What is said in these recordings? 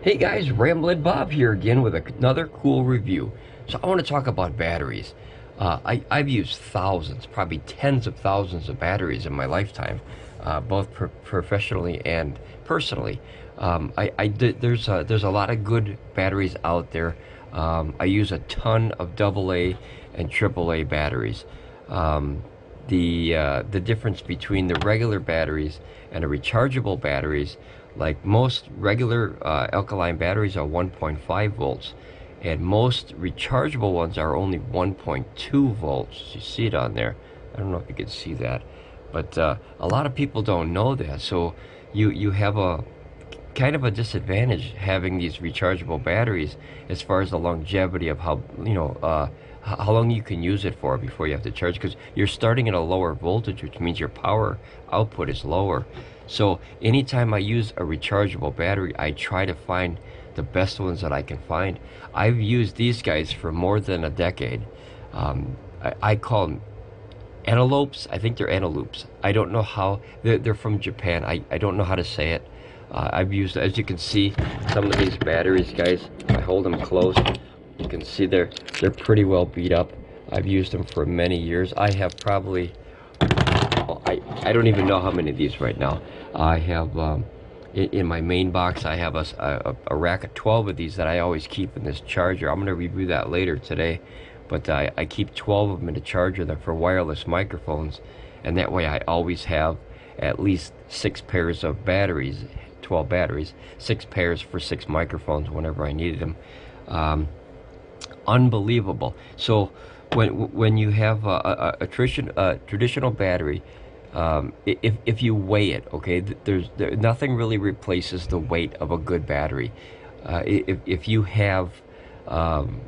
Hey guys, Ramblin Bob here again with another cool review. So I want to talk about batteries. I've used thousands, probably tens of thousands of batteries in my lifetime, both professionally and personally. There's a lot of good batteries out there. I use a ton of AA and AAA batteries. The difference between the regular batteries and the rechargeable batteries, like most regular alkaline batteries are 1.5 volts, and most rechargeable ones are only 1.2 volts. You see it on there. I don't know if you can see that, but a lot of people don't know that. So you have a kind of a disadvantage having these rechargeable batteries as far as the longevity of how how long you can use it for before you have to charge, because you're starting at a lower voltage, which means your power output is lower. So anytime I use a rechargeable battery, I try to find the best ones that I can find. I've used these guys for more than a decade. I call them ENELOOPs. I think they're ENELOOPs. I don't know how. They're from Japan. I don't know how to say it. I've used, as you can see, some of these batteries, guys. If I hold them close, you can see they're pretty well beat up. I've used them for many years. I have probably, I don't even know how many of these right now. I have in my main box, I have a rack of 12 of these that I always keep in this charger. I'm going to review that later today, but I keep 12 of them in a charger. They're for wireless microphones, and that way I always have at least 6 pairs of batteries, 12 batteries, 6 pairs for 6 microphones whenever I needed them. Unbelievable. So when you have a traditional battery, if you weigh it, okay, nothing really replaces the weight of a good battery. If you have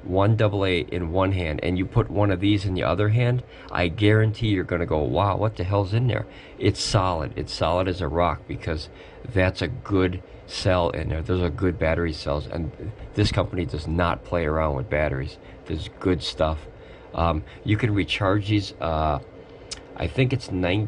one AA in one hand and you put one of these in the other hand, I guarantee you're going to go, wow, what the hell's in there? It's solid. It's solid as a rock, because that's a good cell in there. Those are good battery cells, and this company does not play around with batteries. There's good stuff. You can recharge these. I think it's 2,000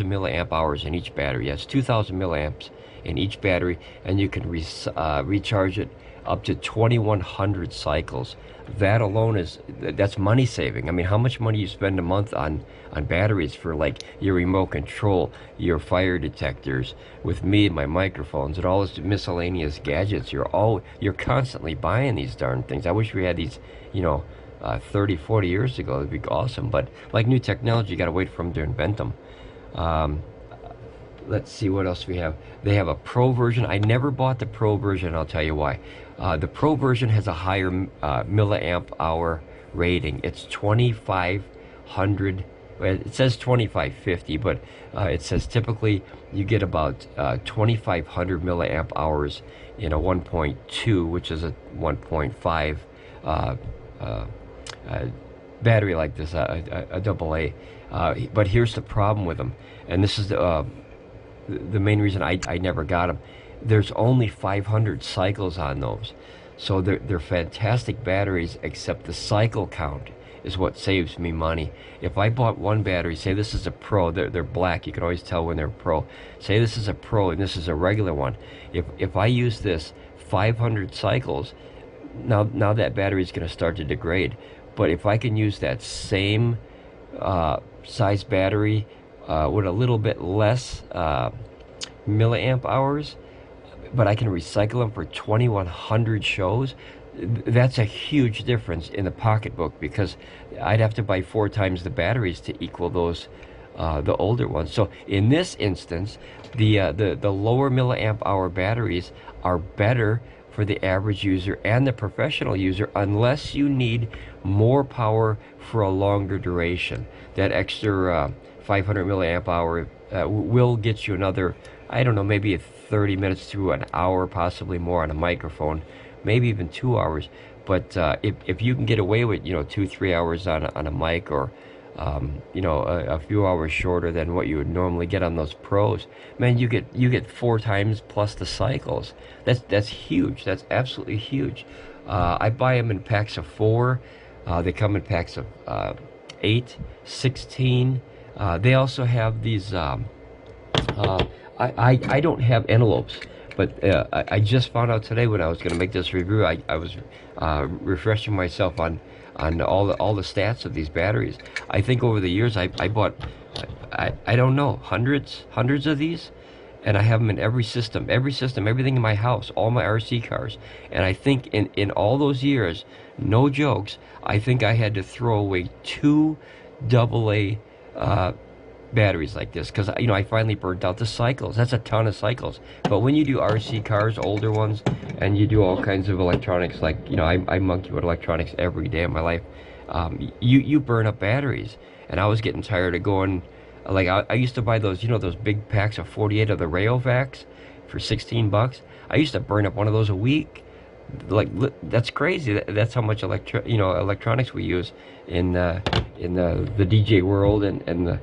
milliamp hours in each battery. Yes, 2,000 milliamps in each battery, and you can recharge it up to 2,100 cycles. That alone that's money saving. I mean, how much money you spend a month on batteries for, like, your remote control, your fire detectors, with me and my microphones and all those miscellaneous gadgets. You're constantly buying these darn things. I wish we had these, 30, 40 years ago. It'd be awesome. But like new technology, you got to wait for them to invent them. Let's see what else we have. They have a Pro version. I never bought the Pro version. I'll tell you why. The Pro version has a higher milliamp hour rating. It's 2,500. It says 2,550, but it says typically you get about 2,500 milliamp hours in a 1.2, which is a 1.5 battery like this, a AA. But here's the problem with them, and this is the main reason I never got them. There's only 500 cycles on those, so they're fantastic batteries, except the cycle count is what saves me money. If I bought one battery, say this is a Pro, they're black, you can always tell when they're Pro. Say this is a Pro and this is a regular one. If I use this 500 cycles, now that battery is going to start to degrade. But if I can use that same size battery with a little bit less milliamp hours, but I can recycle them for 2,100 shows, that's a huge difference in the pocketbook, because I'd have to buy 4 times the batteries to equal those the older ones. So in this instance, the lower milliamp hour batteries are better for the average user and the professional user, unless you need more power for a longer duration. That extra 500 milliamp hour will get you another, I don't know, maybe 30 minutes to an hour, possibly more on a microphone, maybe even 2 hours. But if you can get away with 2-3 hours on a mic, or a few hours shorter than what you would normally get on those Pros, man, you get 4 times plus the cycles. That's huge. That's absolutely huge. I buy them in packs of 4. They come in packs of 8, 16. They also have these. I don't have ENELOOPs, But I just found out today when I was going to make this review. I was refreshing myself on all the stats of these batteries. I think over the years I bought I don't know, hundreds of these, and I have them in every system, everything in my house, all my RC cars. And I think in all those years, no jokes, I think I had to throw away 2 AA batteries like this, because I finally burnt out the cycles. That's a ton of cycles. But when you do RC cars, older ones, and you do all kinds of electronics, like I monkey with electronics every day of my life, you burn up batteries. And I was getting tired of going, like I used to buy those those big packs of 48 of the Rayovacs for 16 bucks. I used to burn up one of those a week. Like, that's crazy. That's how much electronics we use in the DJ world and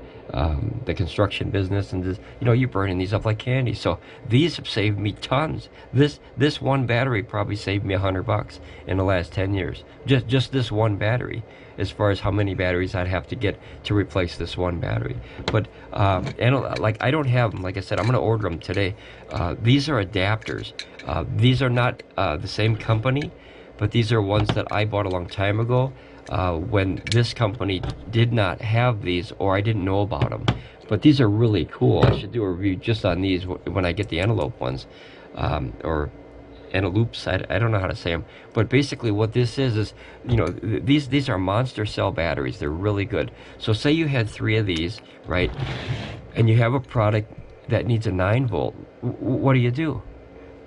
the construction business, and this, you're burning these up like candy. So these have saved me tons. This one battery probably saved me $100 in the last 10 years. Just this one battery, as far as how many batteries I'd have to get to replace this one battery. But and like, I don't have them. Like I said, I'm gonna order them today. These are adapters. These are not the same company, but these are ones that I bought a long time ago, when this company did not have these, or I didn't know about them. But these are really cool. I should do a review just on these when I get the ENELOOP ones, or ENELOOPs. I don't know how to say them. But basically what this is these are monster cell batteries. They're really good. So say you had 3 of these, right, and you have a product that needs a 9-volt. What do?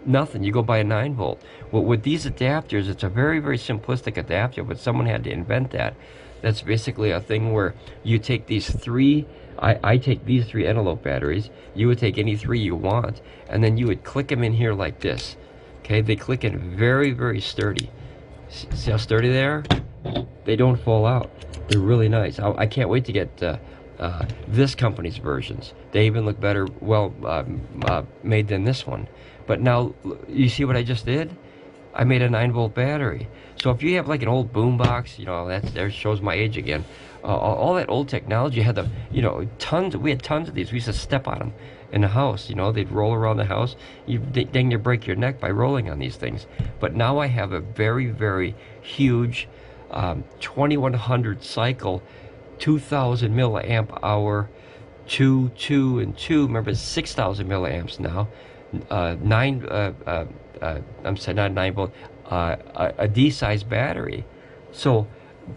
Nothing. You go buy a 9-volt. Well, with these adapters, it's a very, very simplistic adapter, but someone had to invent that. That's basically a thing where you take these 3, I take these 3 ENELOOP batteries, you would take any 3 you want, and then you would click them in here like this. Okay, they click in very, very sturdy. See how sturdy they are? They don't fall out. They're really nice. I can't wait to get this company's versions. They even look better, made than this one. But now, you see what I just did? I made a 9-volt battery. So if you have like an old boombox, that shows my age again. All that old technology had tons. We had tons of these. We used to step on them in the house. They'd roll around the house. You dang near break your neck by rolling on these things. But now I have a very, very huge 2100 cycle, 2000 milliamp hour, 2, 2, and 2. Remember, 6000 milliamps now. I'm sorry, not 9-volt, a D-size battery. So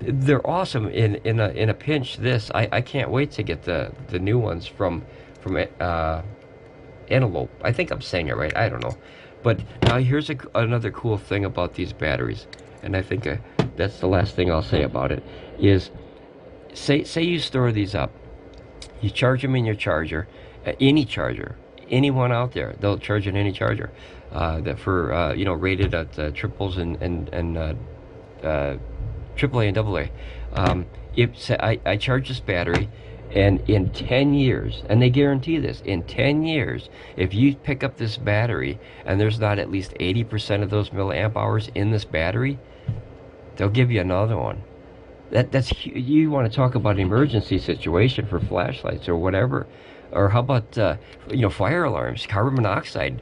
they're awesome in a pinch. I can't wait to get the new ones from ENELOOP. I think I'm saying it right. I don't know. But now here's another cool thing about these batteries, and I think that's the last thing I'll say about it. Is say you store these up, you charge them in your charger, any charger. Anyone out there, they'll charge in any charger that for rated at triples and AAA and AA. I charge this battery, and in 10 years, and they guarantee this, in 10 years, if you pick up this battery and there's not at least 80% of those milliamp hours in this battery, they'll give you another one. That's you want to talk about an emergency situation for flashlights or whatever. Or how about fire alarms, carbon monoxide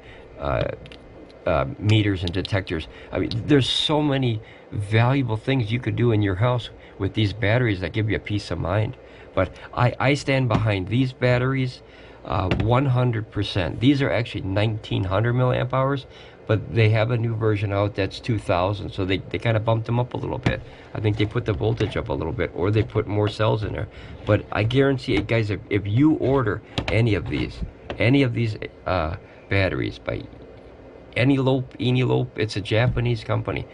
meters and detectors? I mean, there's so many valuable things you could do in your house with these batteries that give you a peace of mind. But I stand behind these batteries 100%. These are actually 1900 milliamp hours, but they have a new version out that's 2000, so they kind of bumped them up a little bit. I think they put the voltage up a little bit, or they put more cells in there. But I guarantee it, guys, if you order any of these batteries by ENELOOP, it's a Japanese company,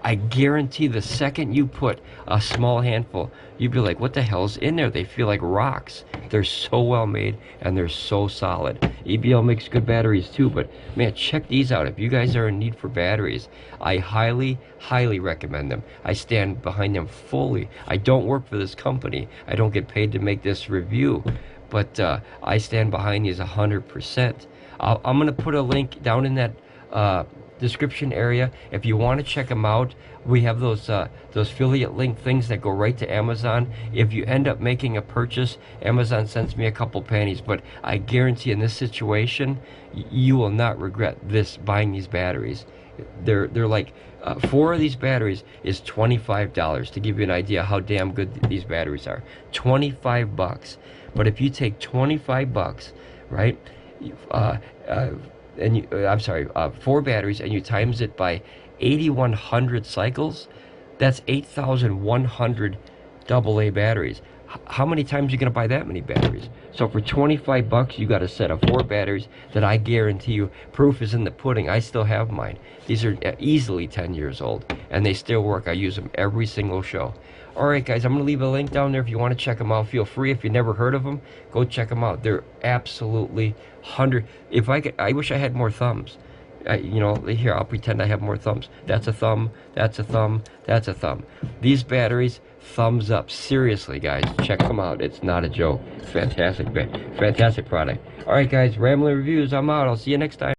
I guarantee the second you put a small handful, you'd be like, what the hell's in there? They feel like rocks. They're so well made, and they're so solid. EBL makes good batteries too, but man, check these out. If you guys are in need for batteries, I highly, highly recommend them. I stand behind them fully. I don't work for this company. I don't get paid to make this review, but I stand behind these 100%. I'm going to put a link down in that description area. If you want to check them out, we have those affiliate link things that go right to Amazon. If you end up making a purchase, Amazon sends me a couple pennies, but I guarantee in this situation, you will not regret buying these batteries. They're like 4 of these batteries is $25, to give you an idea how damn good these batteries are. 25 bucks. But if you take 25 bucks, right, and you, I'm sorry, 4 batteries, and you times it by 8,100 cycles, that's 8,100 AA batteries. How many times are you going to buy that many batteries? So for 25 bucks, you got a set of 4 batteries that I guarantee you, proof is in the pudding. I still have mine. These are easily 10 years old, and they still work. I use them every single show. All right, guys, I'm going to leave a link down there if you want to check them out. Feel free. If you never heard of them, go check them out. They're absolutely 100. If I could, I wish I had more thumbs. You know, here, I'll pretend I have more thumbs. That's a thumb, that's a thumb, that's a thumb. These batteries, thumbs up. Seriously, guys, check them out. It's not a joke. Fantastic product. All right, guys, Ramblin Reviews, I'm out. I'll see you next time.